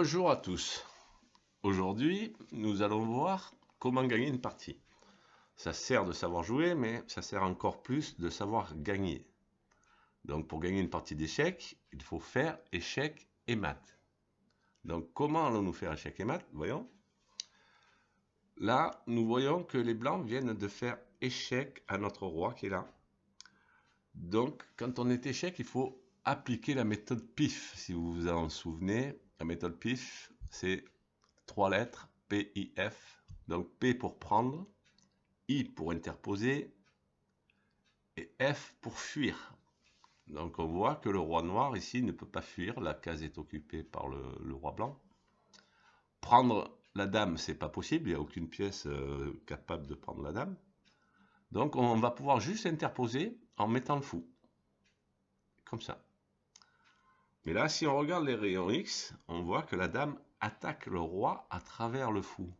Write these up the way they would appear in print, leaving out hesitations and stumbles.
Bonjour à tous. Aujourd'hui, nous allons voir comment gagner une partie. Ça sert de savoir jouer, mais ça sert encore plus de savoir gagner. Donc pour gagner une partie d'échecs, il faut faire échec et mat. Donc comment allons-nous faire échec et mat? Voyons. Là, nous voyons que les blancs viennent de faire échec à notre roi qui est là. Donc quand on est échec, il faut appliquer la méthode PIF. Si vous vous en souvenez, la méthode PIF, c'est 3 lettres, P, I, F. Donc P pour prendre, I pour interposer et F pour fuir. Donc on voit que le roi noir ici ne peut pas fuir, la case est occupée par le roi blanc. Prendre la dame, c'est pas possible, il n'y a aucune pièce capable de prendre la dame. Donc on va pouvoir juste interposer en mettant le fou. Comme ça. Mais là, si on regarde les rayons X, on voit que la dame attaque le roi à travers le fou.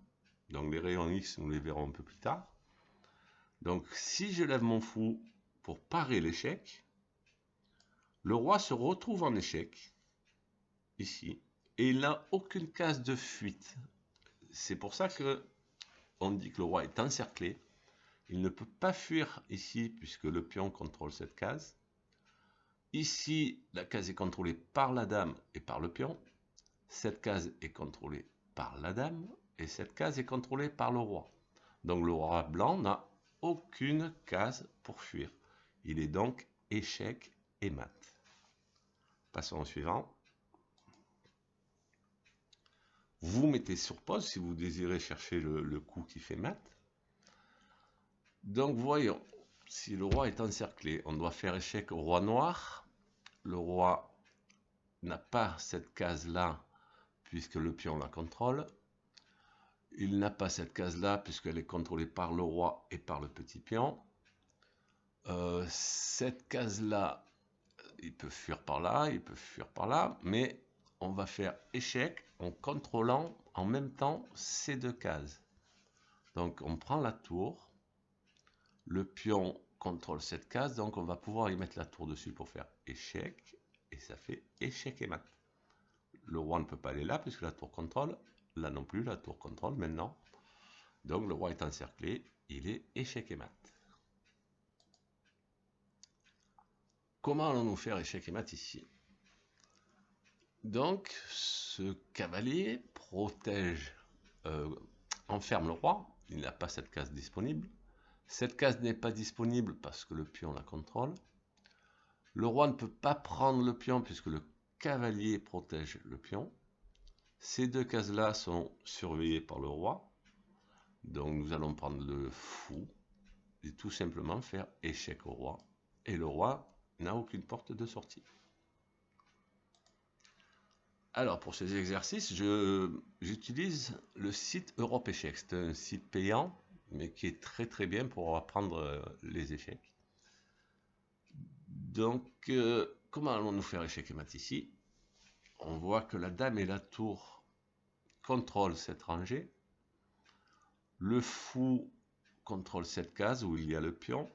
Donc les rayons X, nous les verrons un peu plus tard. Donc si je lève mon fou pour parer l'échec, le roi se retrouve en échec, ici, et il n'a aucune case de fuite. C'est pour ça que on dit que le roi est encerclé. Il ne peut pas fuir ici, puisque le pion contrôle cette case. Ici, la case est contrôlée par la dame et par le pion. Cette case est contrôlée par la dame, et cette case est contrôlée par le roi. Donc le roi blanc n'a aucune case pour fuir. Il est donc échec et mat. Passons au suivant. Vous mettez sur pause si vous désirez chercher le coup qui fait mat. Donc voyons, si le roi est encerclé, on doit faire échec au roi noir. Le roi n'a pas cette case-là puisque le pion la contrôle. Il n'a pas cette case-là puisqu'elle est contrôlée par le roi et par le petit pion. Cette case-là, il peut fuir par là, il peut fuir par là, mais on va faire échec en contrôlant en même temps ces deux cases. Donc on prend la tour, le pion contrôle cette case, donc on va pouvoir y mettre la tour dessus pour faire échec, et ça fait échec et mat. Le roi ne peut pas aller là puisque la tour contrôle, là non plus, la tour contrôle maintenant. Donc le roi est encerclé, il est échec et mat. Comment allons-nous faire échec et mat ici? Donc ce cavalier protège, enferme le roi, il n'a pas cette case disponible. Cette case n'est pas disponible parce que le pion la contrôle. Le roi ne peut pas prendre le pion puisque le cavalier protège le pion. Ces deux cases-là sont surveillées par le roi. Donc nous allons prendre le fou et tout simplement faire échec au roi. Et le roi n'a aucune porte de sortie. Alors pour ces exercices, j'utilise le site Europe Échecs. C'est un site payant, mais qui est très très bien pour apprendre les échecs. Donc comment allons-nous faire échec et mat ici? On voit que la dame et la tour contrôlent cette rangée. Le fou contrôle cette case où il y a le pion.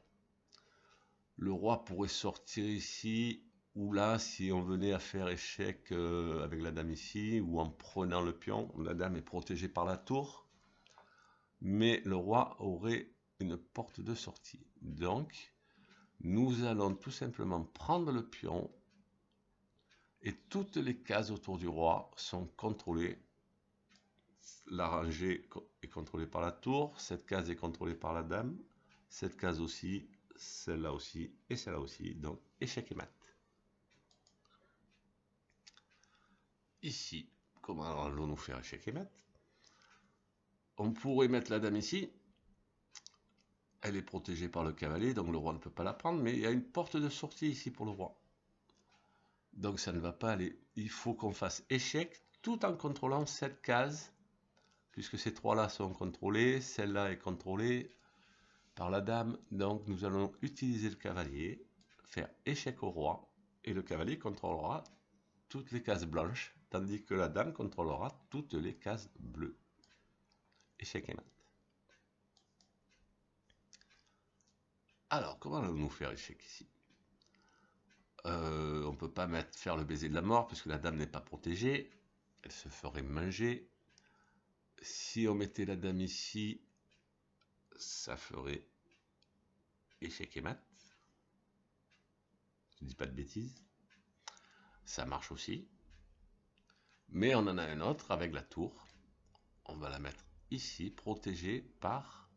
Le roi pourrait sortir ici ou là si on venait à faire échec avec la dame ici ou en prenant le pion. La dame est protégée par la tour, mais le roi aurait une porte de sortie. Donc nous allons tout simplement prendre le pion et toutes les cases autour du roi sont contrôlées. La rangée est contrôlée par la tour, cette case est contrôlée par la dame, cette case aussi, celle-là aussi et celle-là aussi. Donc échec et mat. Ici, comment allons-nous faire échec et mat? On pourrait mettre la dame ici. Elle est protégée par le cavalier, donc le roi ne peut pas la prendre, mais il y a une porte de sortie ici pour le roi. Donc ça ne va pas aller. Il faut qu'on fasse échec tout en contrôlant cette case, puisque ces trois-là sont contrôlés, celle-là est contrôlée par la dame. Donc nous allons utiliser le cavalier, faire échec au roi, et le cavalier contrôlera toutes les cases blanches, tandis que la dame contrôlera toutes les cases bleues. Échec et mat. Alors, comment allons-nous faire échec ici? On ne peut pas faire le baiser de la mort puisque la dame n'est pas protégée. elle se ferait manger. Si on mettait la dame ici, ça ferait échec et mat. Je dis pas de bêtises. Ça marche aussi. Mais on en a un autre avec la tour. On va la mettre ici, protégée par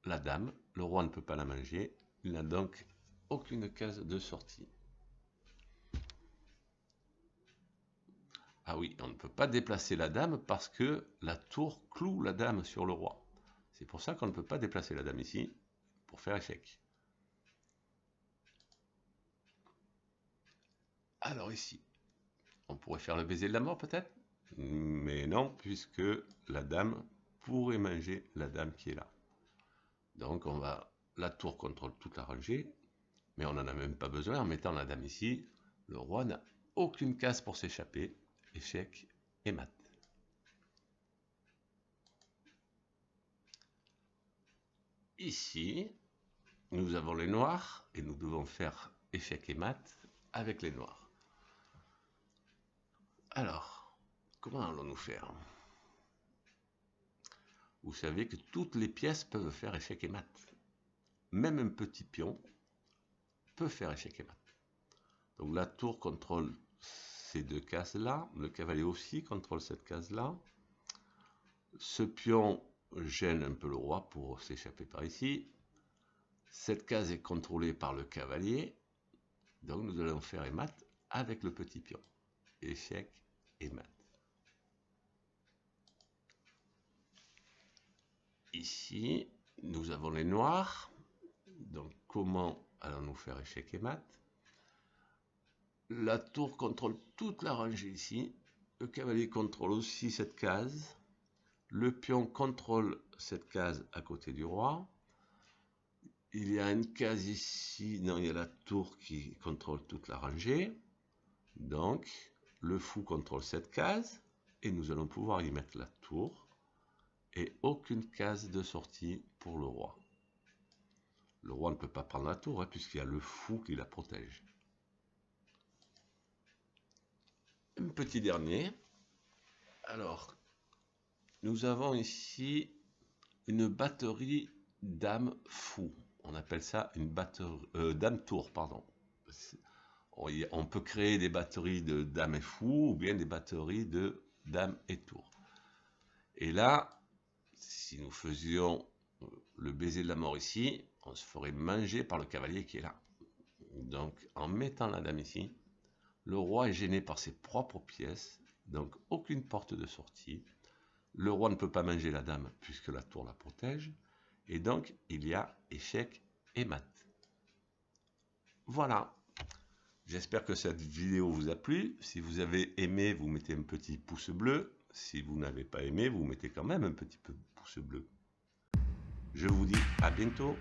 la dame. Le roi ne peut pas la manger. Il n'a donc aucune case de sortie. Ah oui, on ne peut pas déplacer la dame parce que la tour cloue la dame sur le roi. C'est pour ça qu'on ne peut pas déplacer la dame ici pour faire échec. Alors ici, on pourrait faire le baiser de la mort peut-être, mais non, puisque la dame pourrait manger la dame qui est là. Donc la tour contrôle toute la rangée, mais on n'en a même pas besoin. En mettant la dame ici, le roi n'a aucune case pour s'échapper. Échec et mat. Ici, nous avons les noirs et nous devons faire échec et mat avec les noirs. Alors, comment allons-nous faire? Vous savez que toutes les pièces peuvent faire échec et mat. Même un petit pion peut faire échec et mat. Donc la tour contrôle ces deux cases-là. Le cavalier aussi contrôle cette case-là. Ce pion gêne un peu le roi pour s'échapper par ici. Cette case est contrôlée par le cavalier. Donc nous allons faire et mat avec le petit pion. Échec et mat. Ici, nous avons les noirs. Donc comment allons-nous faire échec et mat? La tour contrôle toute la rangée ici. Le cavalier contrôle aussi cette case. Le pion contrôle cette case à côté du roi. Il y a une case ici. Non, il y a la tour qui contrôle toute la rangée. Donc, le fou contrôle cette case. Et nous allons pouvoir y mettre la tour. Et aucune case de sortie pour le roi. Le roi ne peut pas prendre la tour, hein, puisqu'il y a le fou qui la protège. Un petit dernier. Alors, nous avons ici une batterie dame fou. On appelle ça une batterie dame tour, pardon. On peut créer des batteries de dame et fou ou bien des batteries de dame et tour. Et là, si nous faisions le baiser de la mort ici, on se ferait manger par le cavalier qui est là. Donc, en mettant la dame ici, le roi est gêné par ses propres pièces, donc aucune porte de sortie. Le roi ne peut pas manger la dame puisque la tour la protège. Et donc, il y a échec et mat. Voilà. J'espère que cette vidéo vous a plu. Si vous avez aimé, vous mettez un petit pouce bleu. Si vous n'avez pas aimé, vous mettez quand même un petit pouce bleu. Je vous dis à bientôt.